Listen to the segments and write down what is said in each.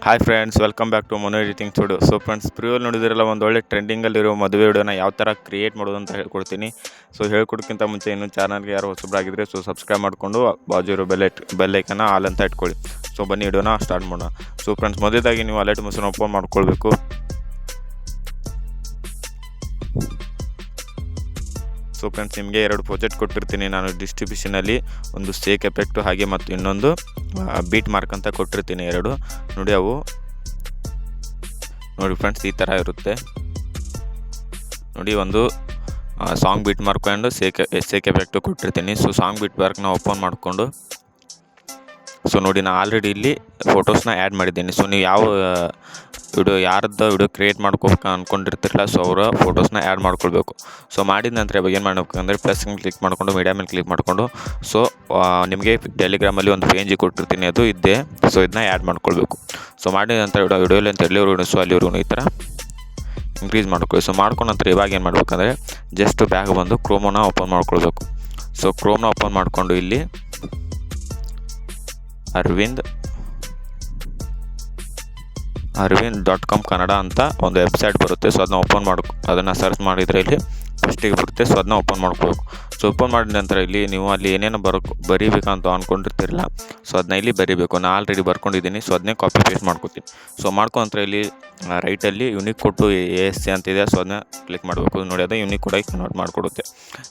Hi friends, welcome back to mono editing studio. So friends, ಪ್ರಿವ್ಯೂಲ್ ನೋಡಿದಿರಲ್ಲ, ಒಂದು ಒಳ್ಳೆ ಟ್ರೆಂಡಿಂಗಲ್ಲಿರೋ ಮದುವೆ ವಿಡಿಯೋನ ಯಾವ ಥರ ಕ್ರಿಯೇಟ್ ಮಾಡೋದು ಅಂತ ಹೇಳ್ಕೊಡ್ತೀನಿ. ಸೊ ಹೇಳ್ಕೊಡೋಕ್ಕಿಂತ ಮುಂಚೆ ಇನ್ನೂ ಚಾನಲ್ಗೆ ಯಾರು ಹೊಸಬರಾಗಿದ್ದರೆ ಸಬ್ಸ್ಕ್ರೈಬ್ ಮಾಡಿಕೊಂಡು ಬಾಜು ಇರೋ ಬೆಲ್ಲೈಕನ್ನ ಆಲ್ ಅಂತ ಇಟ್ಕೊಳ್ಳಿ. ಸೊ ಬನ್ನಿ ವಿಡಿಯೋನ ಸ್ಟಾರ್ಟ್ ಮಾಡೋಣ. ಸೊ ಫ್ರೆಂಡ್ಸ್, ಮೊದಲಾಗಿ ನೀವು ಅಲರ್ಟ್ ಮೆಸೇಜ್ ಓಪನ್ ಮಾಡ್ಕೊಳ್ಬೇಕು. ಸೊ ಫ್ರೆಂಡ್ಸ್, ನಿಮಗೆ 2 ಪ್ರಾಜೆಕ್ಟ್ ಕೊಟ್ಟಿರ್ತೀನಿ ನಾನು ಡಿಸ್ಟ್ರಿಬ್ಯೂಷನಲ್ಲಿ. ಒಂದು ಸೇಕ್ ಎಫೆಕ್ಟು ಹಾಗೆ ಮತ್ತು ಇನ್ನೊಂದು ಬೀಟ್ ಮಾರ್ಕ್ ಅಂತ ಕೊಟ್ಟಿರ್ತೀನಿ 2. ನೋಡಿ ಫ್ರೆಂಡ್ಸ್, ಈ ಥರ ಇರುತ್ತೆ ನೋಡಿ. ಒಂದು song beet mark and sake effect ಕೊಟ್ಟಿರ್ತೀನಿ. ಸೊ ಸಾಂಗ್ ಬೀಟ್ ಮಾರ್ಕ್ನ ಓಪನ್ ಮಾಡಿಕೊಂಡು, ಸೊ ನೋಡಿ ನಾನು ಆಲ್ರೆಡಿ ಇಲ್ಲಿ ಫೋಟೋಸ್ನ ಆ್ಯಡ್ ಮಾಡಿದ್ದೀನಿ. ಸೊ ನೀವು ಯಾವ ಯಾರದ್ದು ವಿಡಿಯೋ ಕ್ರಿಯೇಟ್ ಮಾಡ್ಕೋಬೇಕು ಅಂದ್ಕೊಂಡಿರ್ತಿರಲ್ಲ, ಸೊ ಅವರ ಫೋಟೋಸ್ನ ಆ್ಯಡ್ ಮಾಡ್ಕೊಳ್ಬೇಕು. ಸೊ ಮಾಡಿದ ನಂತರ ಇವಾಗ ಏನು ಮಾಡಬೇಕಂದ್ರೆ ಪ್ಲಸ್ ಕ್ಲಿಕ್ ಮಾಡಿಕೊಂಡು ಮೀಡಿಯಾ ಮೇಲೆ ಕ್ಲಿಕ್ ಮಾಡಿಕೊಂಡು, ಸೊ ನಿಮಗೆ ಟೆಲಿಗ್ರಾಮಲ್ಲಿ ಒಂದು ಪೇಜ್ ಕೊಟ್ಟಿರ್ತೀನಿ, ಅದು ಇದ್ದೇ. ಸೊ ಇದನ್ನ ಆ್ಯಡ್ ಮಾಡ್ಕೊಳ್ಬೇಕು. ಸೊ ಮಾಡಿದ ನಂತರ ವಿಡಿಯೋಲಿ ಅಂತ ಎಲ್ಲಿವರೆಗೂ ಸೊ ಅಲ್ಲಿವರೆಗೂ ಈ ಥರ ಇನ್ಕ್ರೀಸ್ ಮಾಡ್ಕೊಳ್ಳಿ. ಸೊ ಮಾಡ್ಕೊಂಡ ನಂತರ ಇವಾಗ ಏನು ಮಾಡ್ಬೇಕಂದ್ರೆ ಜಸ್ಟ್ ಬ್ಯಾಗ್ ಬಂದು ಕ್ರೋಮನ್ನ ಓಪನ್ ಮಾಡ್ಕೊಳ್ಬೇಕು. ಸೊ ಕ್ರೋಮ್ನ ಓಪನ್ ಮಾಡಿಕೊಂಡು ಇಲ್ಲಿ arvind.com ಕನ್ನಡ ಅಂತ ಒಂದು ವೆಬ್ಸೈಟ್ ಬರುತ್ತೆ. ಸೊ ಅದನ್ನು ಸರ್ಚ್ ಮಾಡಿದರೆ ಇಲ್ಲಿ ಫಸ್ಟಿಗೆ ಬರುತ್ತೆ. ಸೊ ಅದನ್ನ ಓಪನ್ ಮಾಡ್ಕೋಬೇಕು. ಸೊ ಓಪನ್ ಮಾಡಿದ ನಂತರ ಇಲ್ಲಿ ನೀವು ಅಲ್ಲಿ ಏನೇನು ಬರೀಬೇಕಂತ ಅಂದ್ಕೊಂಡಿರ್ತಿರಲ್ಲ, ಸೊ ಅದನ್ನ ಇಲ್ಲಿ ಬರೀಬೇಕು. ನಾನು ಆಲ್ರೆಡಿ ಬರ್ಕೊಂಡಿದ್ದೀನಿ. ಸೊ ಅದನ್ನೇ ಕಾಪಿ ಪೇಸ್ಟ್ ಮಾಡ್ಕೊತೀನಿ. ಸೊ ಮಾಡ್ಕೊಂಡ್ರೆ ಇಲ್ಲಿ ರೈಟಲ್ಲಿ ಯುನಿಕ್ ಕೊಟ್ಟು ASC ಅಂತಿದೆ. ಸೊ ಅದನ್ನ ಕ್ಲಿಕ್ ಮಾಡಬೇಕು. ನೋಡಿ, ಅದು ಯುನಿಕ್ ಕೂಡ ಕನ್ವರ್ಟ್ ಮಾಡಿಕೊಡುತ್ತೆ.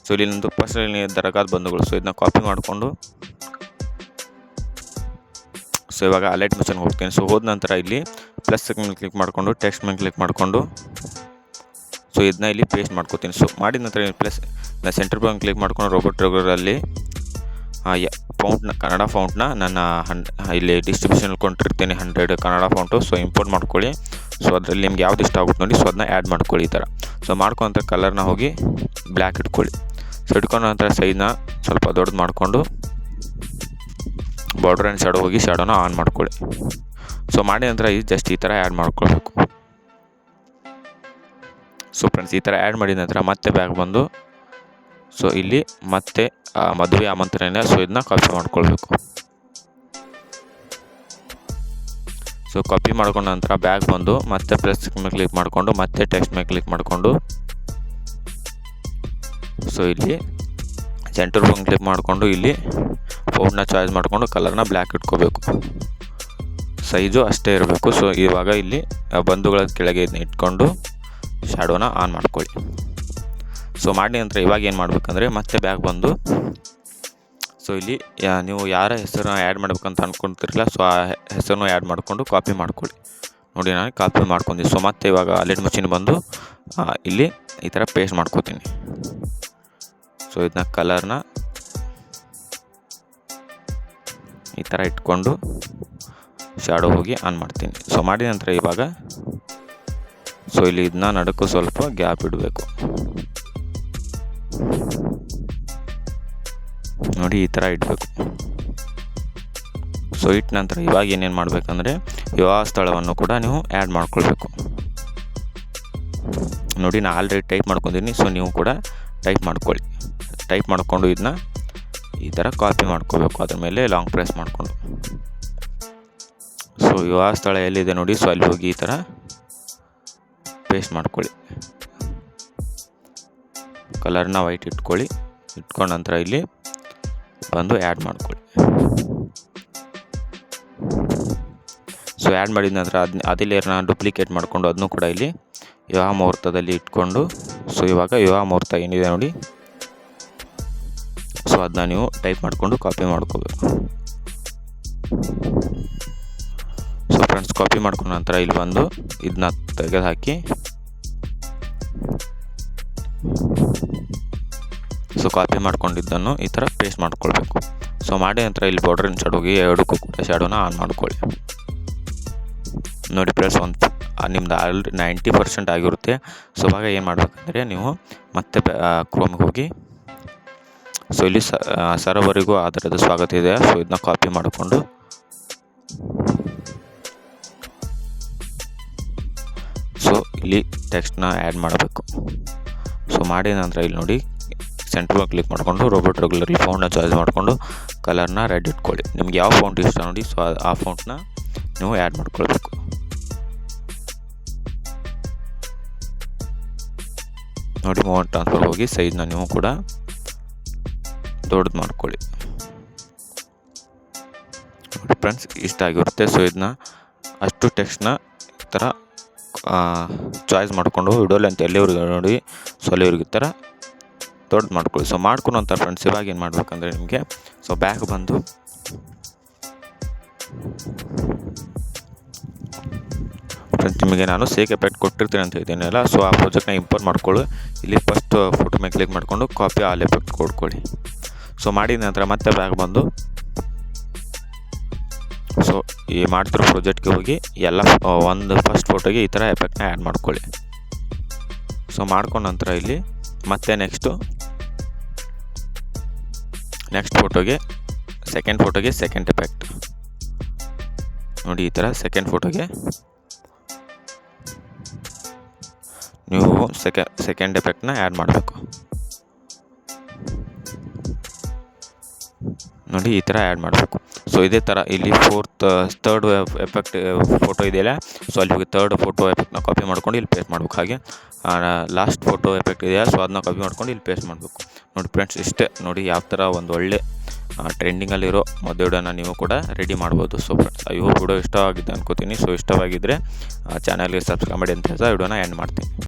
ಸೊ ಇಲ್ಲಿ ನಂದು ಪರ್ಸನಲ್ ದರಗಾದ ಬಂಧುಗಳು. ಸೊ ಇದನ್ನ ಕಾಪಿ ಮಾಡಿಕೊಂಡು, ಸೊ ಇವಾಗ ಅಲರ್ಟ್ ಮೆಸೇಜ್ ಹೋಗ್ತೀನಿ. ಸೊ ಹೋದ ನಂತರ ಇಲ್ಲಿ ಪ್ಲಸ್ ಮೇಲೆ ಕ್ಲಿಕ್ ಮಾಡಿಕೊಂಡು ಟೆಕ್ಸ್ಟ್ ಮೇಲೆ ಕ್ಲಿಕ್ ಮಾಡಿಕೊಂಡು, ಸೊ ಇದನ್ನ ಇಲ್ಲಿ ಪೇಸ್ಟ್ ಮಾಡ್ಕೋತೀನಿ. ಸೊ ಮಾಡಿದ ನಂತರ ಪ್ಲಸ್ ಸೆಂಟರ್ ಬಂದು ಕ್ಲಿಕ್ ಮಾಡ್ಕೊಂಡು ರೋಬೋಟ್ ರೆಗ್ಯುಲರಲ್ಲಿ ಕನ್ನಡ ಫೌಂಟ್ನ ನನ್ನ ಇಲ್ಲಿ ಡಿಸ್ಟ್ರಿಬ್ಯೂಷನ್ ಕೊಂಡಿರ್ತೀನಿ 100 ಕನ್ನಡ ಫೌಂಟು. ಸೊ ಇಂಪೋರ್ಟ್ ಮಾಡ್ಕೊಳ್ಳಿ. ಸೊ ಅದರಲ್ಲಿ ನಿಮ್ಗೆ ಯಾವ್ದು ಇಷ್ಟ ಆಗುತ್ತೆ ನೋಡಿ, ಸೊ ಅದನ್ನ ಆ್ಯಡ್ ಮಾಡ್ಕೊಳ್ಳಿ ಈ ಥರ. ಸೊ ಮಾಡ್ಕೊಂತ ಕಲರ್ನ ಹೋಗಿ ಬ್ಲ್ಯಾಕ್ ಇಟ್ಕೊಳ್ಳಿ. ಸೊ ಇಟ್ಕೊಂಡ ನಂತರ ಸೈಜ್ನ ಸ್ವಲ್ಪ ದೊಡ್ಡದು ಮಾಡಿಕೊಂಡು ಬಾರ್ಡರ್ ಆ್ಯಂಡ್ ಶಾಡೋ ಹೋಗಿ ಶಾಡೋನ ಆನ್ ಮಾಡ್ಕೊಳ್ಳಿ. ಸೊ ಮಾಡಿದ ನಂತರ ಜಸ್ಟ್ ಈ ಥರ ಆ್ಯಡ್ ಮಾಡ್ಕೊಳ್ಬೇಕು. ಸೊ ಫ್ರೆಂಡ್ಸ್, ಈ ಥರ ಆ್ಯಡ್ ಮಾಡಿದ ನಂತರ ಮತ್ತೆ ಬ್ಯಾಗ್ ಬಂದು, ಸೊ ಇಲ್ಲಿ ಮತ್ತೆ ಮದುವೆ ಆಮಂತ್ರಣ. ಸೊ ಇದನ್ನ ಕಾಪಿ ಮಾಡ್ಕೊಳ್ಬೇಕು. ಸೊ ಕಾಪಿ ಮಾಡ್ಕೊಂಡ ನಂತರ ಬ್ಯಾಗ್ ಬಂದು ಮತ್ತೆ ಪ್ಲಸ್ ಮೇಲೆ ಕ್ಲಿಕ್ ಮಾಡಿಕೊಂಡು ಮತ್ತೆ ಟೆಕ್ಸ್ಟ್ ಮೇಲೆ ಕ್ಲಿಕ್ ಮಾಡಿಕೊಂಡು, ಸೊ ಇಲ್ಲಿ ಸೆಂಟರ್ ಬಂದು ಕ್ಲಿಕ್ ಮಾಡಿಕೊಂಡು ಇಲ್ಲಿ ಫೋನ್ನ ಚಾಯ್ಸ್ ಮಾಡಿಕೊಂಡು ಕಲರ್ನ ಬ್ಲ್ಯಾಕ್ ಇಟ್ಕೋಬೇಕು. ಸೈಜು ಅಷ್ಟೇ ಇರಬೇಕು. ಸೊ ಇವಾಗ ಇಲ್ಲಿ ಬಂಧುಗಳ ಕೆಳಗೆ ಇದನ್ನ ಇಟ್ಕೊಂಡು ಶ್ಯಾಡೋನ ಆನ್ ಮಾಡ್ಕೊಳ್ಳಿ. ಸೊ ಮಾಡಿದ ನಂತರ ಇವಾಗ ಏನು ಮಾಡಬೇಕಂದ್ರೆ ಮತ್ತೆ ಬ್ಯಾಗ್ ಬಂದು, ಸೊ ಇಲ್ಲಿ ನೀವು ಯಾರ ಹೆಸರನ್ನ ಆ್ಯಡ್ ಮಾಡ್ಬೇಕಂತ ಅಂದ್ಕೊಳ್ತಿರಲ್ಲ, ಸೊ ಆ ಹೆಸರನ್ನು ಆ್ಯಡ್ ಮಾಡಿಕೊಂಡು ಕಾಪಿ ಮಾಡ್ಕೊಳ್ಳಿ. ನೋಡಿ, ನಾನು ಕಾಪಿ ಮಾಡ್ಕೊಂಡಿ. ಸೊ ಮತ್ತೆ ಇವಾಗ ಅಲರ್ಟ್ ಮೆಷಿನ್ ಬಂದು ಇಲ್ಲಿ ಈ ಥರ ಪೇಸ್ಟ್ ಮಾಡ್ಕೋತೀನಿ. ಸೊ ಇದನ್ನ ಕಲರ್ನ ಈ ಥರ ಇಟ್ಕೊಂಡು ಶಾಡೋ ಹೋಗಿ ಆನ್ ಮಾಡ್ತೀನಿ. ಸೊ ಮಾಡಿದ ನಂತರ ಇವಾಗ ಸೊ ಇಲ್ಲಿ ಇದನ್ನ ನಡಕ್ಕೂ ಸ್ವಲ್ಪ ಗ್ಯಾಪ್ ಇಡಬೇಕು. ನೋಡಿ, ಈ ಥರ ಇಡಬೇಕು. ಸೊ ಇಟ್ಟ ನಂತರ ಇವಾಗ ಏನೇನು ಮಾಡಬೇಕಂದ್ರೆ ವಿವಾಹ ಸ್ಥಳವನ್ನು ಕೂಡ ನೀವು ಆ್ಯಡ್ ಮಾಡ್ಕೊಳ್ಬೇಕು. ನೋಡಿ, ನಾನು ಆಲ್ರೆಡಿ ಟೈಪ್ ಮಾಡ್ಕೊಂಡಿದ್ದೀನಿ. ಸೊ ನೀವು ಕೂಡ ಟೈಪ್ ಮಾಡ್ಕೊಳ್ಳಿ. ಟೈಪ್ ಮಾಡಿಕೊಂಡು ಇದನ್ನ ಈ ಥರ ಕಾಪಿ ಮಾಡ್ಕೋಬೇಕು. ಅದ್ರ ಮೇಲೆ ಲಾಂಗ್ ಪ್ರೆಸ್ ಮಾಡಿಕೊಂಡು, ಸೊ ವಿವಾಹ ಸ್ಥಳ ಎಲ್ಲಿದೆ ನೋಡಿ, ಸೊ ಅಲ್ಲಿ ಹೋಗಿ ಈ ಥರ ಪೇಸ್ಟ್ ಮಾಡ್ಕೊಳ್ಳಿ. ಕಲರ್ನ ವೈಟ್ ಇಟ್ಕೊಳ್ಳಿ. ಇಟ್ಕೊಂಡ ನಂತರ ಇಲ್ಲಿ ಬಂದು ಆ್ಯಡ್ ಮಾಡ್ಕೊಳ್ಳಿ. ಸೊ ಆ್ಯಡ್ ಮಾಡಿದ ನಂತರ ಅದೇ ಲೇಯರ್ನ ಡೂಪ್ಲಿಕೇಟ್ ಮಾಡಿಕೊಂಡು ಅದನ್ನು ಕೂಡ ಇಲ್ಲಿ ವಿವಾಹ ಮುಹೂರ್ತದಲ್ಲಿ ಇಟ್ಕೊಂಡು, ಸೊ ಇವಾಗ ವಿವಾಹ ಮುಹೂರ್ತ ಏನಿದೆ ನೋಡಿ, ಸೊ ಅದನ್ನ ನೀವು ಟೈಪ್ ಮಾಡಿಕೊಂಡು ಕಾಪಿ ಮಾಡ್ಕೋಬೇಕು. ಸೊ ಫ್ರೆಂಡ್ಸ್, ಕಾಪಿ ಮಾಡ್ಕೊಂಡ ನಂತರ ಇಲ್ಲಿ ಬಂದು ಇದನ್ನ ತೆಗೆದು ಹಾಕಿ, ಸೊ ಕಾಪಿ ಮಾಡ್ಕೊಂಡಿದ್ದನ್ನು ಈ ಥರ ಪೇಸ್ಟ್ ಮಾಡ್ಕೊಳ್ಬೇಕು. ಸೊ ಮಾಡಿದ ನಂತರ ಇಲ್ಲಿ ಬಾರ್ಡರ್ ಆ್ಯಂಡ್ ಶಾಡೋ ಹೋಗಿ 2ಕ್ಕೂ ಕೂಡ ಶಾಡೋನ ಆನ್ ಮಾಡ್ಕೊಳ್ಳಿ. ನೋಡಿ ಫ್ರೆಂಡ್ಸ್, ನಿಮ್ದು ಆಲ್ರೆಡಿ 90% ಆಗಿರುತ್ತೆ. ಸೊ ಇವಾಗ ಏನು ಮಾಡಬೇಕಂದ್ರೆ ನೀವು ಮತ್ತೆ ಕ್ರೋಮ್ಗೆ ಹೋಗಿ, ಸೊ ಇಲ್ಲಿ ಸರ್ವರಿಗೂ ಆಧಾರದ ಸ್ವಾಗತ ಇದೆ. ಸೊ ಇದನ್ನ ಕಾಪಿ ಮಾಡಿಕೊಂಡು, ಸೊ ಇಲ್ಲಿ ಟೆಕ್ಸ್ಟ್ನ ಆ್ಯಡ್ ಮಾಡಬೇಕು. ಸೊ ಮಾಡಿದ ನಂತರ ಇಲ್ಲಿ ನೋಡಿ ಸೆಂಟ್ರ್ ಕ್ಲಿಕ್ ಮಾಡಿಕೊಂಡು ರೋಬೋಟ್ ರೆಗ್ಯುಲರ್ಲಿ ಫೌಂಟ್ನ ಚಾಯ್ಸ್ ಮಾಡಿಕೊಂಡು ಕಲರ್ನ ರೆಡ್ ಇಟ್ಕೊಳ್ಳಿ. ನಿಮ್ಗೆ ಯಾವ ಫೌಂಟ್ ಇಷ್ಟ ನೋಡಿ, ಸೊ ಆ ಫೌಂಟ್ನ ನೀವು ಆ್ಯಡ್ ಮಾಡ್ಕೊಳ್ಬೇಕು. ನೋಡಿ ಮೂವ್ ಆ್ಯಂಡ್ ಟ್ರಾನ್ಸ್ಫರ್ ಹೋಗಿ ಸೈಜ್ನ ನೀವು ಕೂಡ ದೊಡ್ಡದು ಮಾಡ್ಕೊಳ್ಳಿ. ನೋಡಿ ಫ್ರೆಂಡ್ಸ್ ಇಷ್ಟ ಆಗಿರುತ್ತೆ. ಸೊ ಇದನ್ನ ಅಷ್ಟು ಟೆಕ್ಸ್ಟ್ನ ಈ ಥರ ಚಾಯ್ಸ್ ಮಾಡಿಕೊಂಡು ವಿಡಿಯೋ ಲೆಂತ್ ಎಲ್ಲಿವರೆಗೆ ನೋಡಿ ಸೊ ಅಲ್ಲಿವರೆಗೆ ಈ ಥರ ದೊಡ್ಡದು ಮಾಡ್ಕೊಳ್ಳಿ. ಸೊ ಮಾಡ್ಕೊಂಡು ಅಂತ ಫ್ರೆಂಡ್ಸ್ ಇವಾಗ ಏನು ಮಾಡ್ಬೇಕಂದ್ರೆ ನಿಮಗೆ ಸೊ ಬ್ಯಾಕ್ ಬಂದು ಫ್ರೆಂಡ್ಸ್ ನಿಮಗೆ ನಾನು ಸೇಕ್ ಎಫೆಕ್ಟ್ ಕೊಟ್ಟಿರ್ತೀನಿ ಅಂತ ಇದ್ದೀನಲ್ಲ, ಸೊ ಆ ಪ್ರಾಜೆಕ್ಟ್ನ ಇಂಪೋರ್ಟ್ ಮಾಡ್ಕೊಳ್ಳಿ. ಇಲ್ಲಿ ಫಸ್ಟ್ ಫೋಟೋ ಮೇಲೆ ಕ್ಲಿಕ್ ಮಾಡಿಕೊಂಡು ಕಾಪಿ ಆಲ್ ಎಫೆಕ್ಟ್ ಕೊಡ್ಕೊಳ್ಳಿ. ಸೊ ಮಾಡಿದ ನಂತರ ಮತ್ತೆ ಬ್ಯಾಕ್ ಬಂದು ಸೊ ಈ ಮಾಡ್ತಿರೋ ಪ್ರಾಜೆಕ್ಟ್ಗೆ ಹೋಗಿ ಎಲ್ಲ ಒಂದು ಫಸ್ಟ್ ಫೋಟೋಗೆ ಈ ಥರ ಎಫೆಕ್ಟ್ನ ಆ್ಯಡ್ ಮಾಡ್ಕೊಳ್ಳಿ. ಸೊ ಮಾಡ್ಕೊಂಡ ನಂತರ ಇಲ್ಲಿ ಮತ್ತೆ ನೆಕ್ಸ್ಟ್ ಫೋಟೋಗೆ ಸೆಕೆಂಡ್ ಎಫೆಕ್ಟ್ ನೋಡಿ ಈ ಥರ ಸೆಕೆಂಡ್ ಫೋಟೋಗೆ ನೀವು ಸೆಕೆಂಡ್ ಎಫೆಕ್ಟ್ನ ಆ್ಯಡ್ ಮಾಡಬೇಕು. ನೋಡಿ ಈ ಥರ ಆ್ಯಡ್ ಮಾಡಬೇಕು. ಸೊ ಇದೇ ಥರ ಇಲ್ಲಿ ಥರ್ಡ್ ಎಫೆಕ್ಟ್ ಫೋಟೋ ಇದೆಯಲ್ಲ, ಸೊ ಅಲ್ಲಿ ಹೋಗಿ ಥರ್ಡ್ ಫೋಟೋ ಎಫೆಕ್ಟ್ನ ಕಾಪಿ ಮಾಡ್ಕೊಂಡು ಇಲ್ಲಿ ಪೇಸ್ಟ್ ಮಾಡ್ಬೇಕು. ಹಾಗೆ ಲಾಸ್ಟ್ ಫೋಟೋ ಎಫೆಕ್ಟ್ ಇದೆಯಲ್ಲ, ಸೊ ಅದನ್ನ ಕಾಪಿ ಮಾಡ್ಕೊಂಡು ಇಲ್ಲಿ ಪೇಸ್ಟ್ ಮಾಡಬೇಕು. ನೋಡಿ ಫ್ರೆಂಡ್ಸ್ ಇಷ್ಟೇ. ನೋಡಿ ಯಾವ ಥರ ಒಂದು ಒಳ್ಳೆ ಟ್ರೆಂಡಿಂಗಲ್ಲಿರೋ ಮದುವೆ ವಿಡಿಯೋನ ನೀವು ಕೂಡ ರೆಡಿ ಮಾಡ್ಬೋದು. So friends I hope video ಇಷ್ಟವಾಗಿದೆ ಅನ್ಕೋತೀನಿ. ಸೊ ಇಷ್ಟವಾಗಿದ್ದರೆ ಚಾನಲ್ಗೆ ಸಬ್ಸ್ಕ್ರೈಬ್ ಮಾಡಿ ಅಂತ ಹೇಳ್ತಾ ವಿಡಿಯೋನ ಎಂಡ್ ಮಾಡ್ತೀನಿ.